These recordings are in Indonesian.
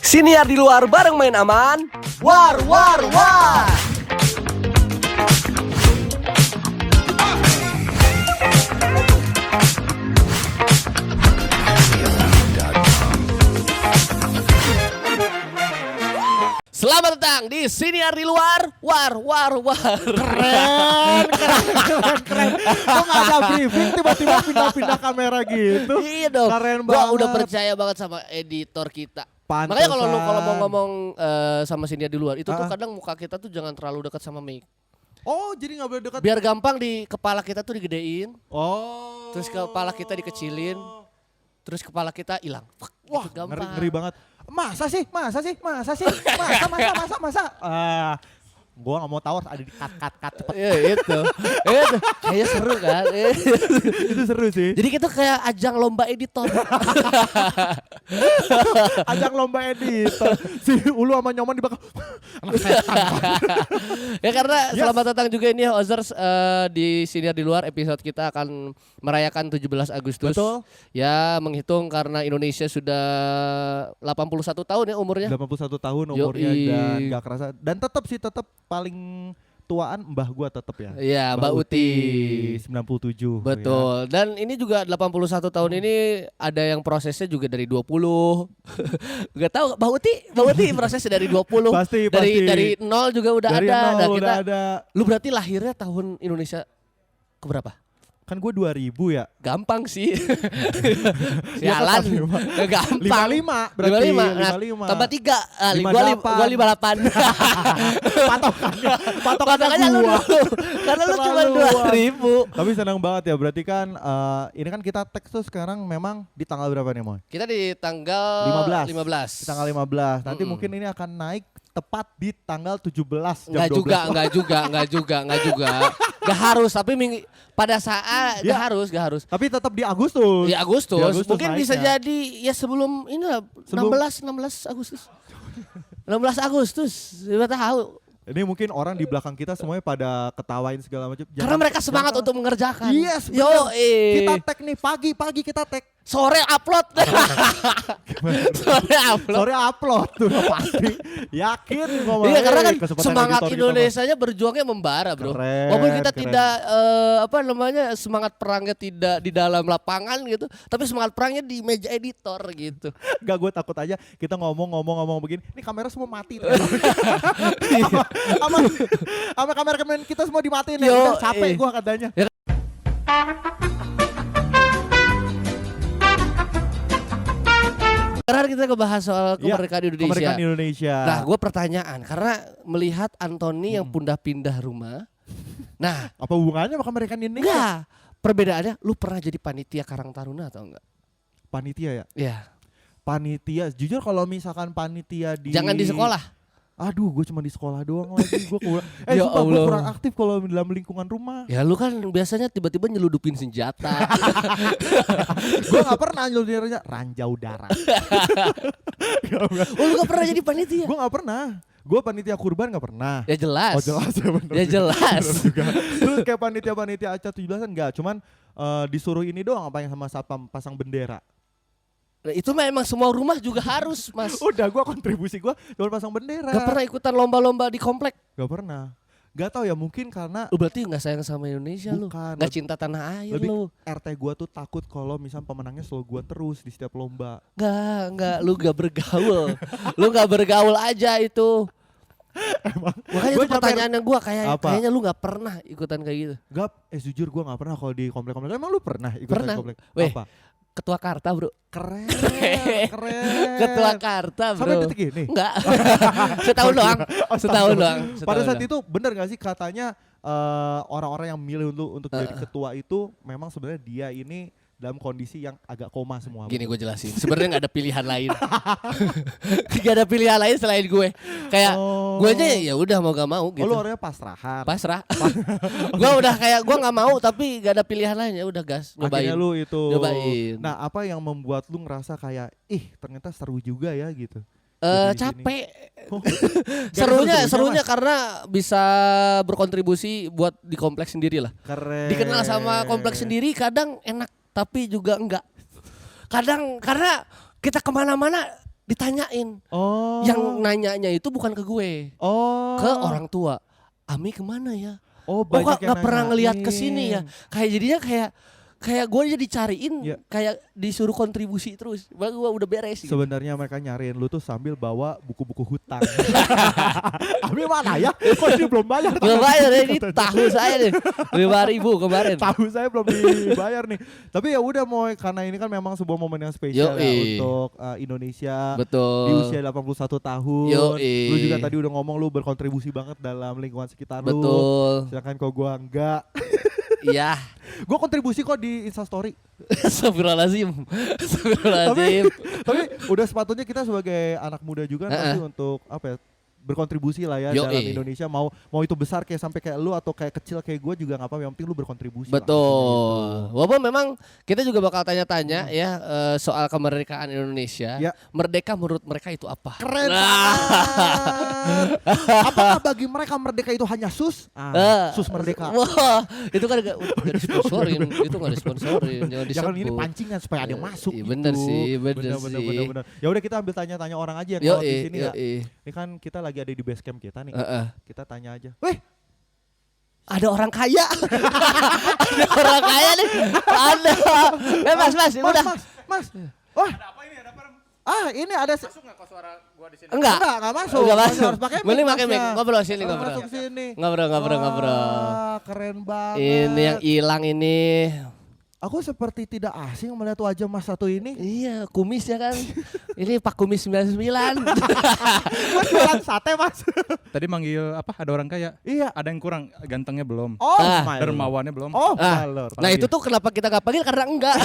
Siniar di luar bareng main aman. War, war, war. Selamat datang di Siniar di luar. War, war, war. Keren. Kok gak ada briefing tiba-tiba pindah-pindah kamera gitu. Iya dong. Keren Gua banget. udah percaya banget sama editor kita. Pantesan. Makanya kalau lu mau ngomong sama Siniar di luar, itu tuh kadang muka kita tuh jangan terlalu dekat sama mic. Oh, jadi gak boleh dekat. Biar gampang di kepala kita tuh digedein. Oh. Terus kepala kita dikecilin. Terus kepala kita hilang. Wah, gitu, gampang. ngeri banget. Masa sih? Masa? Gua gak mau tahu harus ada di cut cepet. Iya itu. Kayaknya seru kan. Itu seru sih. Jadi kita kayak ajang lomba editor. Ajang lomba editor. Si Ulu sama Nyoman di belakang. Anak setan. Ya karena selamat datang juga ini Ozers di Siniar di luar, episode kita akan merayakan 17 Agustus. Betul. Ya menghitung karena Indonesia sudah 81 tahun ya umurnya. 81 tahun umurnya Yoi. dan gak kerasa. Dan tetap paling tuaan mbah gua tetap ya. Iya, Mbak Uti. 97. Betul. Dan ini juga 81 tahun ini ada yang prosesnya juga dari 20. Gak tahu Mbak Uti prosesnya dari 20. Pasti. Dari nol juga udah Dari ada. nol Nah, udah kita, ada. lu berarti lahirnya tahun Indonesia keberapa? Kan gue 2000 ya. Gampang sih. Ya kan Sialan. pasti, Gampang. 55 berarti. 55. Nah, tambah 3. 58. Gua 58. Patokannya lu gua. dulu. Karena lu cuma Terlaluan. 2000. Tapi senang banget ya, berarti kan ini kan kita teks tuh sekarang memang di tanggal berapa nih Moy? Kita di tanggal 15. 15. Di tanggal 15. Nanti mungkin ini akan naik tepat di tanggal 17 jam Enggak 12. juga. Gak harus, tapi pada saat Ya. gak harus. Tapi tetap di Agustus. Di Agustus, Di Agustus mungkin bisa naiknya. jadi ya sebelum inilah Sebelum- 16 Agustus. 16 Agustus, siapa tahu. Ini mungkin orang di belakang kita semuanya pada ketawain segala macam. Karena mereka semangat untuk mengerjakan. Yes, Yo, bener. Kita tag nih pagi kita tag. sore upload. Sore upload tuh udah pasti. Yakin gua. Iya, karena kan kesempatan semangat editor kita, Indonesianya berjuangnya membara, bro. Keren, Walaupun kita keren. tidak semangat perangnya tidak di dalam lapangan gitu, tapi semangat perangnya di meja editor gitu. Bang. Gak, gue takut aja kita ngomong begini. Ini kamera semua mati. Sama kameramen kita semua dimatiin ya. Yo, Udah capek gue katanya. Sekarang kita ngebahas soal kemerdekaan Indonesia. Kemerdekaan Indonesia. Nah, gue pertanyaan karena melihat Anthony yang pindah rumah. Nah, Apa hubungannya sama kemerdekaan Indonesia? enggak. Perbedaannya, lu pernah jadi panitia Karang Taruna atau enggak? Panitia ya? Iya. Panitia. Jujur kalau misalkan panitia di... Jangan di sekolah. Aduh, gue cuma di sekolah doang lagi. Gue kurang, Ya sumpah gue Allah. kurang aktif kalau dalam lingkungan rumah. Ya lu kan biasanya tiba-tiba nyeludupin senjata. Gue gak pernah nyeludupinnya ranjau darah. Oh, lu gak pernah jadi panitia? Gue gak pernah. Gue panitia kurban gak pernah. Ya jelas. Oh jelas ya bener. Ya jelas. Bener juga. Terus kayak panitia acara 17-an enggak, cuman disuruh ini doang apa yang sama satpam pasang bendera. Nah, itu memang semua rumah juga harus, Mas. Udah gua kontribusi gua cuma pasang bendera. Gak pernah ikutan lomba-lomba di komplek. Gak pernah. Gak tahu ya, mungkin karena Lu berarti gak sayang sama Indonesia lu. Bukan, Gak cinta tanah air lebih lu. RT gua tuh takut kalau misal pemenangnya selalu gua terus di setiap lomba. Gak, lu gak bergaul. Lu gak bergaul aja itu. Makanya Gua itu pertanyaan yang gue kayaknya lu gak pernah ikutan kayak gitu. Gap, jujur gua gak pernah kalau di komplek-komplek. Emang lu pernah ikutan Pernah. komplek? Weh, Apa? Ketua Karta, bro. Keren. Ketua Karta, bro. Sampai detik ini? Enggak. Setahun doang. Oh, Setahun doang. Pada saat itu bener gak sih katanya orang-orang yang milih untuk jadi ketua itu memang sebenarnya dia ini dalam kondisi yang agak koma semua. Gini gue jelasin. Sebenarnya gak ada pilihan lain. Gak ada pilihan lain selain gue. Kayak gue aja ya udah mau gak mau gitu. Oh, lu orangnya pasrahan. Pasrah. Gue udah kayak gue gak mau tapi gak ada pilihan lain, ya udah gas. Akhirnya Nyobain. lu itu. Nyobain. Nah, apa yang membuat lu ngerasa kayak ternyata seru juga ya gitu. Capek. Oh. Serunya karena bisa berkontribusi buat di kompleks sendiri lah. Keren. Dikenal sama kompleks sendiri kadang enak tapi juga enggak. Kadang karena kita kemana-mana ditanyain. Oh. Yang nanyanya itu bukan ke gue, Oh. ke orang tua. Ami kemana ya? Oh, Oh kok banyak yang nggak pernah ngelihat ke nanyain. sini ya? Kayak jadinya kayak gue jadi cariin, Iya. kayak disuruh kontribusi terus. Gue udah beres. Gitu. Sebenarnya mereka nyariin lu tuh sambil bawa buku-buku hutang. Ami mana ya? Kok dia belum bayar? Belum bayar ya, ini tahu saya nih 5.000 kemarin. Tahu saya belum dibayar nih. Tapi ya udah mau karena ini kan memang sebuah momen yang spesial ya Yoi. untuk Indonesia. Betul. Di usia 81 tahun. Yoi. Lu juga tadi udah ngomong lu berkontribusi banget dalam lingkungan sekitar lu. Betul. Sedangkan kok gua enggak. Iya. Gua kontribusi kok di Instastory. Astagfirullahaladzim. Astagfirullahaladzim. Tapi udah sepatutnya kita sebagai anak muda juga nanti untuk apa ya, berkontribusi lah ya dalam Indonesia, mau itu besar kayak sampai kayak lu atau kayak kecil kayak gue juga nggak apa-apa, yang penting lu berkontribusi. Betul. Gitu. Walaupun memang kita juga bakal tanya-tanya ya soal kemerdekaan Indonesia. Ya. Merdeka menurut mereka itu apa? Keren banget. Apakah bagi mereka merdeka itu hanya sus? Sus merdeka. Wah, itu kan gak disponsorin, itu gak disponsorin, jangan disebut. Jangan ini pancingan supaya ada yang masuk. Iya, gitu. bener sih, bener sih. Bener. Ya udah kita ambil tanya-tanya orang aja yang kalau di sini ya. Yoi. Ini kan kita lagi ada di base camp kita nih. Kita tanya aja. Weh, ada orang kaya. Ada orang kaya nih. Ada. Mas, udah. Mas. Wah. Ada apa ini? Ada apa? Ini ada. Masuk nggak kok suara gua di sini? Enggak masuk. Enggak masuk. Harus pakai mic. Mending pakai mic. Masnya. Ngobrol sini, ngobrol. Masuk sini. Ngobrol. Keren banget. Ini yang hilang ini. Aku seperti tidak asing melihat wajah Mas satu ini. Iya, kumisnya kan. Ini Pak Kumis 99. Mas jualan sate, Mas. Tadi manggil apa? Ada orang kaya. Iya. Ada yang kurang, gantengnya belum. Oh, my Lord. Dermawannya belum. Oh, Ah, my Lord. nah itu tuh kenapa kita gak panggil, karena enggak.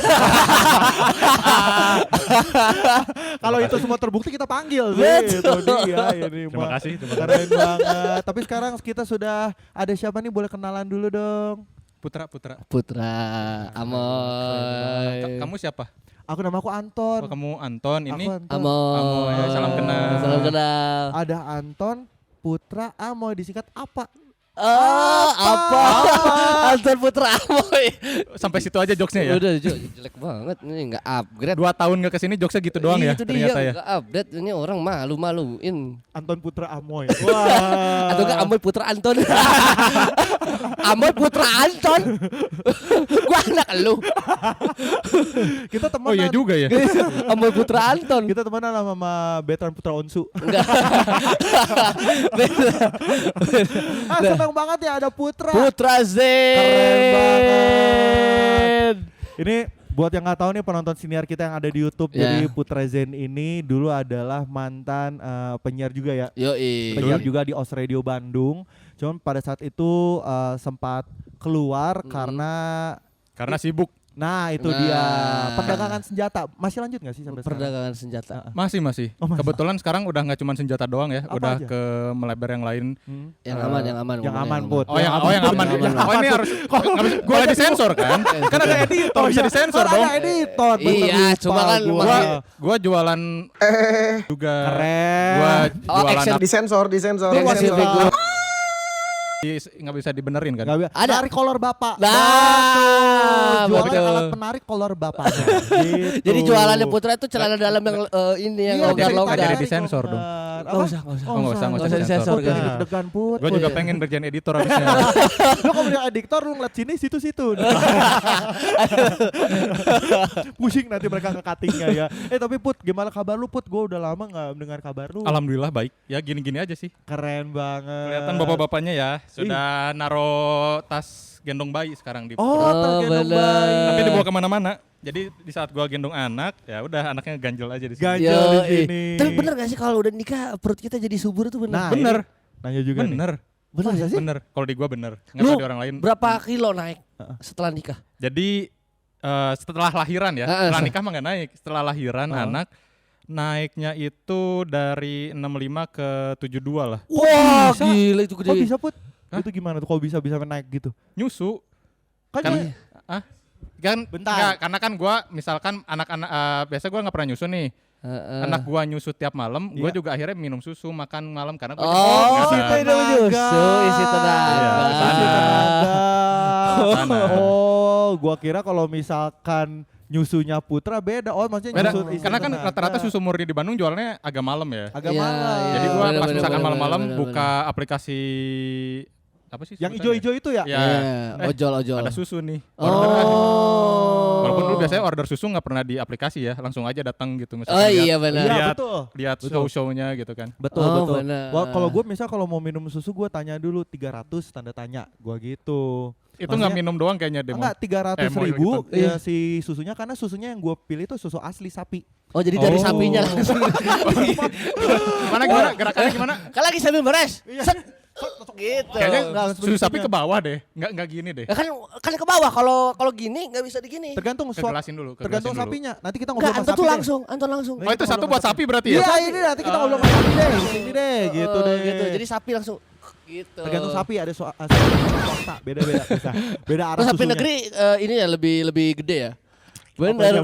Kalau itu semua terbukti kita panggil sih. Betul. Itu dia ini. Terima mah. kasih. Keren banget. Tapi sekarang kita sudah ada siapa nih, boleh kenalan dulu dong. Putra. Putra, Amoy. Kamu siapa? Aku nama aku Anton. Oh, kamu Anton. Ini Aku Anton. Amoy. Amoy, salam kenal. Salam kenal. Ada Anton, Putra, Amoy, disingkat apa? Apa? Anton Putra Amoy. sampai situ aja jokesnya ya. Udah jelek banget, ini nggak upgrade. 2 tahun gak kesini jokesnya gitu doang ya Itu ternyata dia, ya. nggak update, ini orang malu-maluin. Anton Putra Amoy. Wah. Atau enggak Amoy Putra Anton. Amoy Putra Anton. Gua anak lu. Kita temenan. Oh iya juga ya. Amoy Putra Anton. Kita temenan sama Betran Putra Onsu. Enggak. Senang banget ya ada Putra. Putra Zen. Keren banget. Ini buat yang nggak tahu nih, penonton senior kita yang ada di YouTube, jadi Putra Zen ini dulu adalah mantan penyiar juga ya. Yoi. Penyiar juga di Os Radio Bandung. Cuman pada saat itu sempat keluar karena sibuk. nah itu dia perdagangan senjata. Masih lanjut nggak sih sampai sekarang? Perdagangan senjata. Masih. Oh, masih. Kebetulan sekarang udah nggak cuma senjata doang ya, Apa udah aja? ke melebar yang lain. Yang aman. Yang aman, Put. Oh yang aman. Yang Oh ini harus gue lagi disensor kan? Kan ada editor bisa disensor Kan dong. ada editor. Iya, cuma kan Gua jualan juga. Keren. Gua Oh, jualan action. Disensor. Lu masih bego. nggak bisa dibenerin kan? Gak bisa. Ada. Tarik kolor bapak. Nah, Jualan betul. alat penarik kolor bapaknya. Gitu. Jadi jualannya Putra itu celana dalam yang ini yang Iya, loggar-loggar. Nggak jadi disensor dong. Nggak usah. Nggak usah disensor, Jadi guys. deg-degan, Put. Gue juga pengen berjalan editor abisnya. Lu kalau jadi editor lu ngeliat sini situ-situ. Pusing nanti mereka nge-cuttingnya ya. Tapi Put, gimana kabar lu, Put? Gue udah lama gak mendengar kabar lu. Alhamdulillah baik. Ya gini-gini aja sih. Keren banget. Kelihatan bapak-bapaknya ya sudah naro tas gendong bayi sekarang di. Oh, tergendong bener. bayi. Tapi dibawa kemana-mana. Jadi di saat gua gendong anak, ya udah anaknya ganjel aja di sini. Ganjel di Yoi. sini. Tapi bener gak sih kalau udah nikah perut kita jadi subur itu bener? Nah, Bener. Nanya juga nih. Bener. Bener gak sih? Bener. Kalau di gua bener. Nggak Lu tahu di orang lain. berapa kilo naik setelah nikah? Jadi setelah lahiran ya. Heeh, Setelah nikah mah nggak naik. Setelah lahiran anak naiknya itu dari 65 ke 72 lah. Wah, bisa? gila itu gede. Kok bisa, Put? Hah? Itu gimana tuh? Kok bisa naik gitu? Nyusu. Kan Kan, dia- kan Bentar. nggak, karena kan gua misalkan anak-anak biasa gua nggak pernah nyusu nih. Anak gua nyusu tiap malam, gua Iya. juga akhirnya minum susu makan malam karena gua Oh, isi itu minum susu, isi tenaga. Iya, Isi tenaga. Sana. Oh, gua kira kalau misalkan nyusunya Putra beda. Oh maksudnya Beda, nyusu istri karena kan tenaga. rata-rata susu murni di Bandung jualnya agak malam ya. agak Iya, mahal. iya. Jadi gua bener, pas bener, misalkan bener, malam-malam bener, buka aplikasi apa sih? Yang sebutannya? ijo-ijo itu ya? Ya. Iya, ojol. Ada susu nih. Order aja. Oh. Walaupun dulu biasanya order susu nggak pernah di aplikasi ya, langsung aja datang gitu misalkan. Oh lihat- iya benar. Iya, Lihat- betul. Lihat Betul. show-show-nya gitu kan. Betul, Oh, betul. bener. Wah, kalau gue misal kalau mau minum susu gue tanya dulu 300 tanda tanya gue gitu. Itu nggak Maksudnya- minum doang kayaknya demo. Enggak 300 mau ribu gitu. ya si susunya karena susunya yang gue pilih itu susu asli sapi. Oh jadi dari Oh. sapinya langsung. Gimana gerakannya gimana? Kan lagi sambil beres. Iya. Set. Gitu. Kayaknya Enggak, susu sapi sebetulnya. ke bawah deh. Nggak gini deh. Ya kan ke bawah kalau gini nggak bisa digini. Tergantung Kegelasin dulu. tergantung kegelasin dulu. sapinya. Nanti kita ngobrol Enggak, sama Anton sapi tuh deh. Anton langsung. Oh itu satu buat sapi berarti Iya, ya? ini nanti kita ngobrol sama sapi deh. Di sini deh, gitu Oh, deh. gitu. Jadi sapi langsung gitu. tergantung sapi ada swasta, beda-beda. Beda arah Oh, sapi susunya. negeri ini ya lebih gede ya. Bener.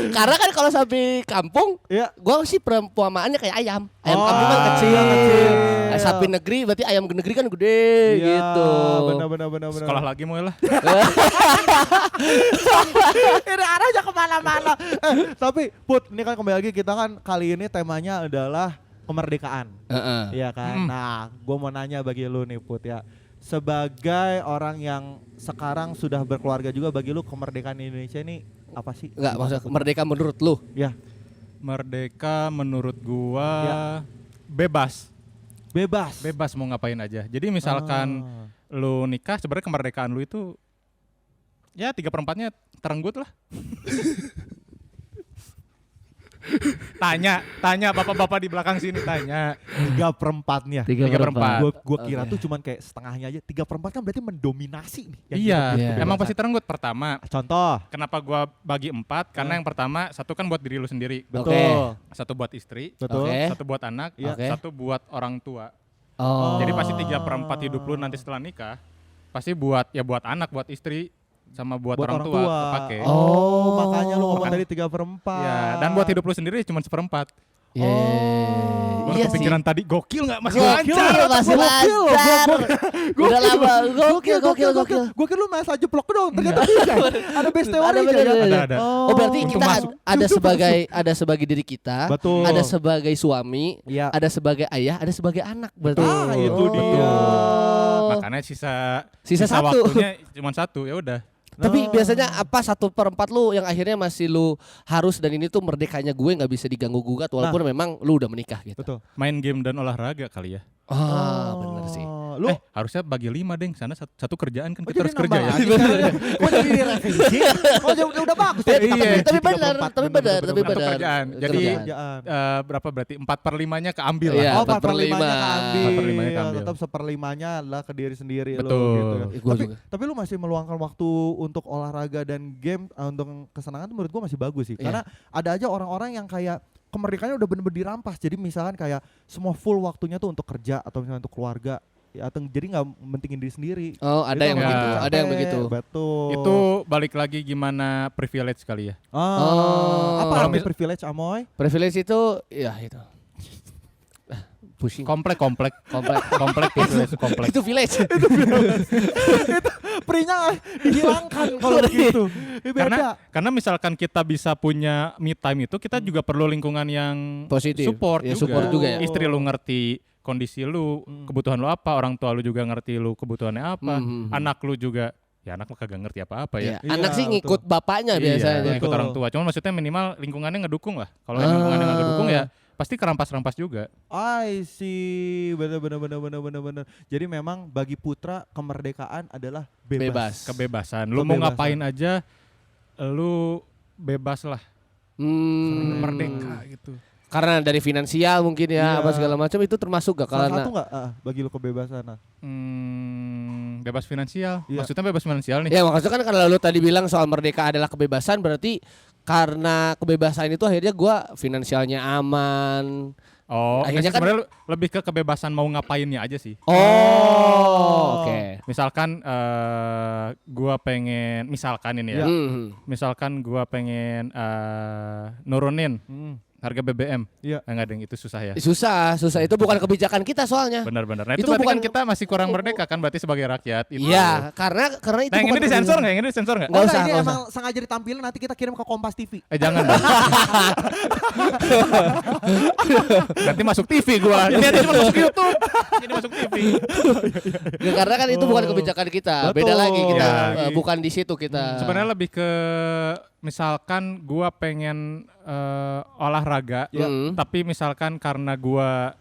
Karena kan kalau sapi kampung, Iya. gua sih perumpamaannya kayak ayam. Ayam Oh, kampung kan kecil. kecil. Sapi negeri berarti ayam negeri kan gede Iya, gitu. benar. Sekolah lagi mau lah. Ini arahnya kemana-mana. Tapi Put, ini kan kembali lagi kita kan kali ini temanya adalah kemerdekaan. Heeh. Iya kan. Nah, gue mau nanya bagi lu nih Put ya. Sebagai orang yang sekarang sudah berkeluarga juga, bagi lu kemerdekaan Indonesia ini apa sih? Enggak, maksudnya merdeka menurut lu. Ya, Merdeka menurut gua Ya. bebas. bebas. Bebas mau ngapain aja. Jadi misalkan lu nikah sebenarnya kemerdekaan lu itu ya 3/4-nya terenggut lah. Tanya bapak-bapak di belakang sini tanya. 3/4-nya. 3/4. Gua kira Oke. tuh cuman kayak setengahnya aja. 3/4 kan berarti mendominasi nih. yang Iya, kita- Iya. emang pasti terenggut. Pertama, Contoh. kenapa gua bagi 4? Karena yang pertama satu kan buat diri lu sendiri, Betul. satu buat istri, Betul. Oke. satu buat anak, Iya. Oke. satu buat orang tua. Oh. Jadi pasti 3/4 hidup lu nanti setelah nikah pasti buat anak, buat istri, sama buat, orang tua kepake. Oh, makanya lu ngomong Makan- tadi 3/4. Ya, dan buat hidup lu sendiri cuma 1/4. Yeah. Baru Iya kepikiran tadi gokil nggak masih Gokil, lancar. masih Gokil loh, lancar. Udah lama. Gokil. Gue kira lu masa jeplok doang. Ternyata bisa. Ada best teori Ada, aja bener, ya. bener. Ada. Oh berarti Untuk kita masuk. ada sebagai diri kita, Betul. ada sebagai suami, Iya. ada sebagai ayah, ada sebagai anak berarti. Ah, itu Oh. dia. Makanya Sisa satu. waktunya cuma satu, ya udah. Tapi biasanya apa 1/4 lu yang akhirnya masih lu harus dan ini tuh merdekanya gue nggak bisa diganggu gugat walaupun memang lu udah menikah gitu. Betul. Main game dan olahraga kali ya. Ah bener sih. Lu Harusnya bagi 5 deng. Sana satu kerjaan kan oh, kita jadi harus kerja ya. nambah lagi. Kok jadi direvisi? Oh, udah bagus. Iya, Kita tapi benci benar, 3/4, tapi benar, tapi Satu benar. kerjaan. Jadi Kerjaan. berapa berarti 4/5-nya keambil Iya. lah. Oh, 4/5-nya 4/5. keambil. 4/5-nya keambil. Tetap 1/5-nya adalah ke diri sendiri lo Betul. gitu. Gua Tapi, juga. tapi lu masih meluangkan waktu untuk olahraga dan game untuk kesenangan tuh menurut gua masih bagus sih. Iya. Karena ada aja orang-orang yang kayak kemerdekaannya udah bener-bener dirampas. Jadi misalkan kayak semua full waktunya tuh untuk kerja atau misalnya untuk keluarga. Ya, atau jadi nggak mentingin diri sendiri. Oh ada Itu yang nggak begitu, Ya. ada yang begitu. Betul. Itu balik lagi gimana privilege kali ya. Oh. Apa Kalau arti privilege Amoy? Privilege itu ya itu. Pusing. Komplek Komplek. privilege komplek. Itu village. Perinya dihilangkan kalau begitu. Ini beda. Karena misalkan kita bisa punya me time itu kita juga perlu lingkungan yang Positif. support Ya, juga. support juga ya. Istri lu ngerti kondisi lu, kebutuhan lu apa, orang tua lu juga ngerti lu kebutuhannya apa, anak lu juga ya anak mah kagak ngerti apa-apa ya. Iya, anak sih betul. ngikut bapaknya biasanya. Iya, ikut Betul. orang tua. Cuman maksudnya minimal lingkungannya ngedukung lah. Kalau lingkungannya nggak ngedukung ya pasti kerampas-rampas juga. I see, bener. Jadi memang bagi Putra kemerdekaan adalah bebas. Kebebasan. Lu mau Kebebasan. ngapain aja lu bebas lah. Merdeka gitu. Karena dari finansial mungkin ya, Iya. apa segala macam itu termasuk gak? Salah Karena satu nggak bagi lu kebebasan? Bebas finansial. Iya. Maksudnya bebas finansial nih. ya maksudnya kan kalau lu tadi bilang soal merdeka adalah kebebasan, berarti karena kebebasan itu akhirnya gua finansialnya aman. Oh, Akhirnya akhirnya kan- sebenarnya lebih ke kebebasan mau ngapainnya aja sih. Oh, oke. Misalkan gua pengen misalkan ini ya. Iya. Hmm. Misalkan gua pengen nurunin harga BBM. Iya. Enggak deng, itu susah ya. Susah itu bukan kebijakan kita soalnya. Benar-benar. Nah, itu Itu berarti bukan- kan kita masih kurang merdeka kan berarti sebagai rakyat itu. Iya, karena itu Nah, yang bukan ini disensor kebijakan. enggak? Yang ini disensor enggak? Nggak Oh, usah, ini nggak emang sengaja ditampilin nanti kita kirim ke Kompas TV. Jangan. dong. Nanti masuk TV gua. Ini nanti cuma masuk YouTube. Ini masuk TV. Ya, karena kan itu bukan kebijakan kita. Beda Betul. lagi kita. Ya. Bukan di situ kita. Sebenarnya lebih ke misalkan gua pengen olahraga, Ya. tapi misalkan karena gua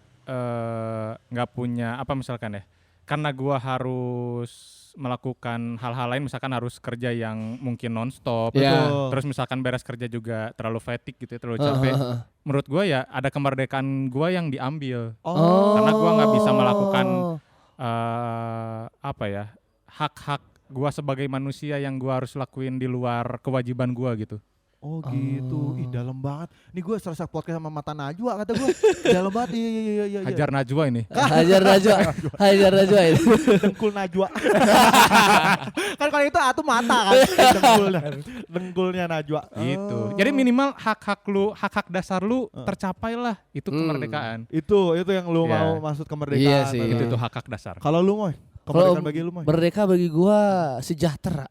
nggak punya apa misalkan ya, karena gua harus melakukan hal-hal lain, misalkan harus kerja yang mungkin nonstop, Ya. terus misalkan beres kerja juga terlalu fatigue gitu ya, terlalu capek. Menurut gua ya ada kemerdekaan gua yang diambil, karena gua nggak bisa melakukan apa ya, hak-hak gua sebagai manusia yang gua harus lakuin di luar kewajiban gua gitu. Oh gitu, ih dalam banget. Nih gue serasa podcast sama Mata Najwa kata gue. Dalam banget, iya. Hajar Najwa ini. Hajar Najwa ini. Dengkul Najwa. Kan kalau itu atu mata kan. Dengkulnya Najwa. Gitu. Jadi minimal hak-hak dasar lu tercapai lah. Itu kemerdekaan. Itu yang lu Iya. mau maksud kemerdekaan. Iya sih. Itu hak-hak dasar. Kalau lu Moy, Kalau kemerdekaan bagi lu Moy. merdeka bagi gua sejahtera.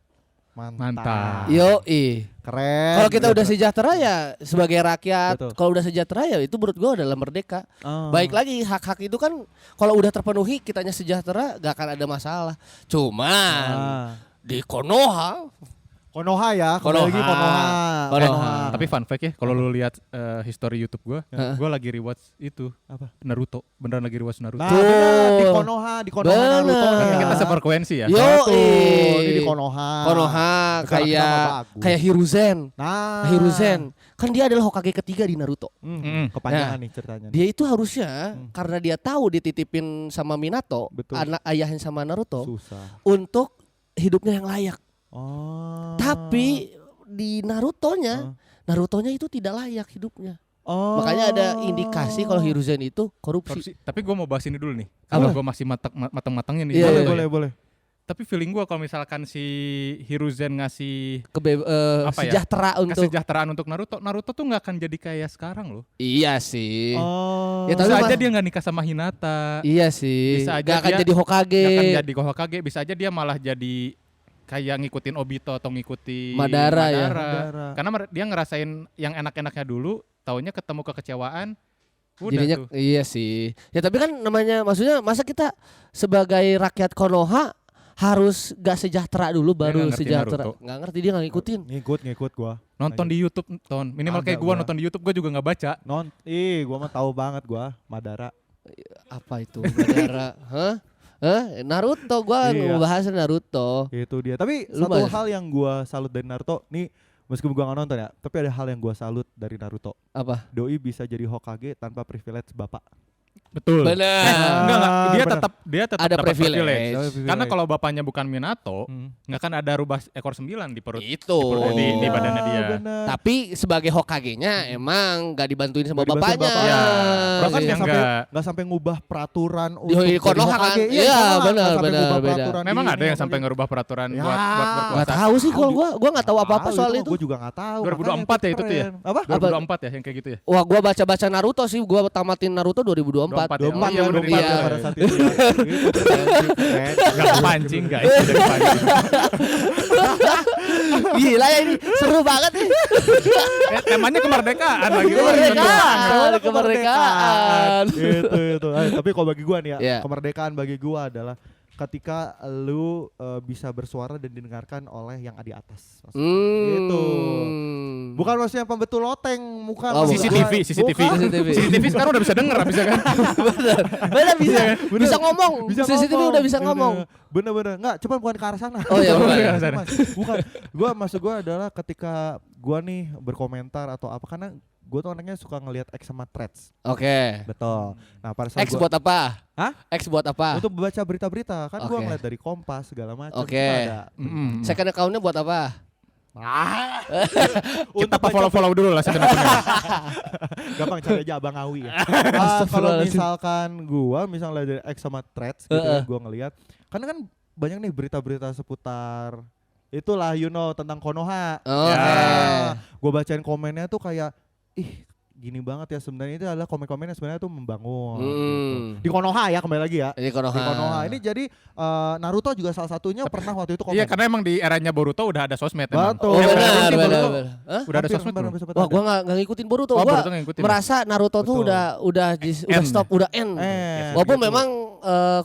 Mantap. Yoi. Keren. Kalau kita udah sejahtera ya sebagai rakyat, Betul. kalau udah sejahtera ya itu menurut gua adalah merdeka. Oh. Baik lagi hak-hak itu kan kalau udah terpenuhi kitanya sejahtera gak akan ada masalah. Cuman di Konoha Konoha ya, kembali lagi Konoha. Tapi fun fact ya, kalau lu lihat history YouTube gua lagi rewatch itu Apa? Naruto. Beneran lagi rewatch Naruto. Nah, bener, di Tuh. Konoha Bener. Naruto. Kan kita sefrekuensi ya. Yo, Ini di Konoha. Konoha Sekarang kayak nama bagus. kayak Hiruzen. Nah, Hiruzen kan dia adalah Hokage ketiga di Naruto. Kepanjangan nih ceritanya. Dia itu harusnya karena dia tahu dititipin sama Minato, Betul. anak ayahnya sama Naruto, Susah. untuk hidupnya yang layak. Oh. Tapi di Narutonya itu tidak layak hidupnya. Oh. Makanya ada indikasi kalau Hiruzen itu korupsi. Tapi gua mau bahas ini dulu nih. Apa? Kalau gua masih matang-matangnya nih. Iya, Boleh, iya. Boleh. Tapi feeling gua kalau misalkan si Hiruzen ngasih apa ya? Sejahtera untuk kesejahteraan untuk Naruto tuh nggak akan jadi kayak sekarang loh. Iya sih. Oh. Ya, tapi Bisa aja mas- dia nggak nikah sama Hinata. Iya sih. Bisa aja Gak akan dia- jadi Hokage. Nggak akan jadi Hokage, bisa aja dia malah jadi kayak ngikutin Obito atau ngikuti Madara ya. Madara. Karena dia ngerasain yang enak-enaknya dulu, taunya ketemu kekecewaan. Udah Jadinya tuh. iya sih. Ya tapi kan namanya maksudnya masa kita sebagai rakyat Konoha harus gak sejahtera dulu baru nggak ngerti sejahtera. Naruto. Nggak ngerti dia nggak ngikutin. Ngikut gua. Nonton di YouTube, minimal Agak kayak gua gua. nonton di YouTube gua juga nggak baca. Gua mah tahu banget gua Madara. Apa itu? Madara? Hah? Naruto gua Iya. ngebahas Naruto. Itu dia. Tapi Lu satu bahas. hal yang gua salut dari Naruto nih, meskipun gua nggak nonton ya, tapi ada hal yang gua salut dari Naruto. Apa? Doi bisa jadi Hokage tanpa privilege bapak. Betul. Benar. Enggak, dia benar. tetap Ada dapat privilege. Karena kalau bapaknya bukan Minato, Hmm. nggak akan ada rubah ekor 9 di perut. Itu. Di badannya dia. Bener. Tapi sebagai Hokage-nya emang gak dibantuin sama Nggak dibantuin bapaknya. bapaknya. Ya, Bahkan Iya. nggak sampai Enggak. nggak sampai ngubah peraturan Di untuk jadi Konoha kan? Hokage. Iya, di Konoha benar, nggak sampai benar, ngubah beda. peraturan Memang di ada yang ini sampai Hokage. ngerubah peraturan Ya. buat Gak berkuasa. tahu sih kalau gua nggak tahu apa-apa soal itu. Gue juga nggak tahu. 2024 ya itu tuh ya? keren. Apa? 2024 ya yang kayak gitu ya? Wah, gua baca-baca Naruto sih, gua tamatin Naruto 2024. 24 ya? Oh, iya, 24 bener, iya. pada saat itu. Ya. Itu keren. Gak kepancing guys, udah kepancing. Gila ya ini, seru banget nih. Temanya kemerdekaan lagi. Kemerdekaan. Itu. Tapi kalau bagi gua nih ya, Iya. kemerdekaan bagi gua adalah ketika lu bisa bersuara dan didengarkan oleh yang di atas. Gitu. Bukan maksudnya pembetul loteng, bukan. Oh, Maksud CCTV, gua- CCTV. bukan. CCTV sekarang udah bisa denger bisa kan? Bener bisa, Bener. bisa ngomong. CCTV udah bisa ngomong. Bener. Enggak, cuman bukan ke arah sana. Oh iya, bukan. Bukan. Maksud gua adalah ketika gua nih berkomentar atau apa, karena gua tuh anaknya suka ngelihat X sama threads. Oke. Betul. Nah, pada saat X gua buat apa? Hah? X buat apa? untuk membaca berita-berita kan gua Oke. ngeliat dari Kompas segala macam. Oke. Itu ada. Second account-nya buat apa? Kita follow dulu lah second account-nya. Gampang cari aja Abang Awi ya. Kalau Astagfirullahaladzim. misalkan misalnya dari X sama threads gitu ya, gua ngelihat karena kan banyak nih berita-berita seputar itulah tentang Konoha. Oke. Gue bacain komennya tuh kayak ih gini banget ya sebenarnya itu adalah komen-komen yang sebenarnya tuh membangun. Hmm. Gitu. Di Konoha ya kembali lagi ya. Ini Konoha. Di Konoha ini jadi Naruto juga salah satunya pernah waktu itu komen. Iya, karena emang di eranya Boruto udah ada sosmed emang. Betul. Oh, Ya, benar, berarti benar, Boruto benar. Hah? Udah ada hampir sosmed belum? sempat Wah, ada. gua nggak ngikutin Boruto. Oh, Gua Boruto nggak ngikutin. merasa Naruto tuh Betul. udah End. stop, udah end. Walaupun Gitu. memang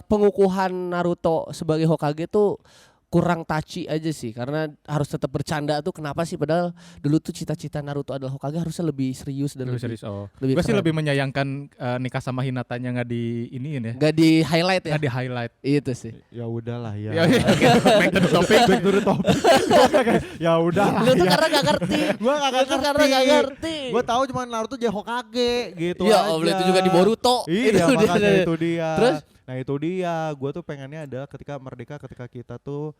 pengukuhan Naruto sebagai Hokage tuh kurang touchy aja sih, karena harus tetap bercanda tuh kenapa sih, padahal dulu tuh cita-cita Naruto adalah Hokage harusnya lebih serius dan Lebih lebih serius. Oh. lebih Gue sih keren. lebih menyayangkan nikah sama Hinatanya nggak di iniin ya. nggak di highlight ya. Nggak di highlight. Itu sih. Ya udahlah ya. Ya, ya. Back to the topic. Back to the topic. Ya udahlah. Lu tuh ya. karena gak ngerti. Gua Lu tuh karena gak ngerti. Gue tahu cuma Naruto jadi Hokage gitu Ya aja. Allah, itu juga di Boruto. Iya, Itu makanya dia. itu dia. Terus? Nah itu dia, gue tuh pengennya adalah ketika merdeka, ketika kita tuh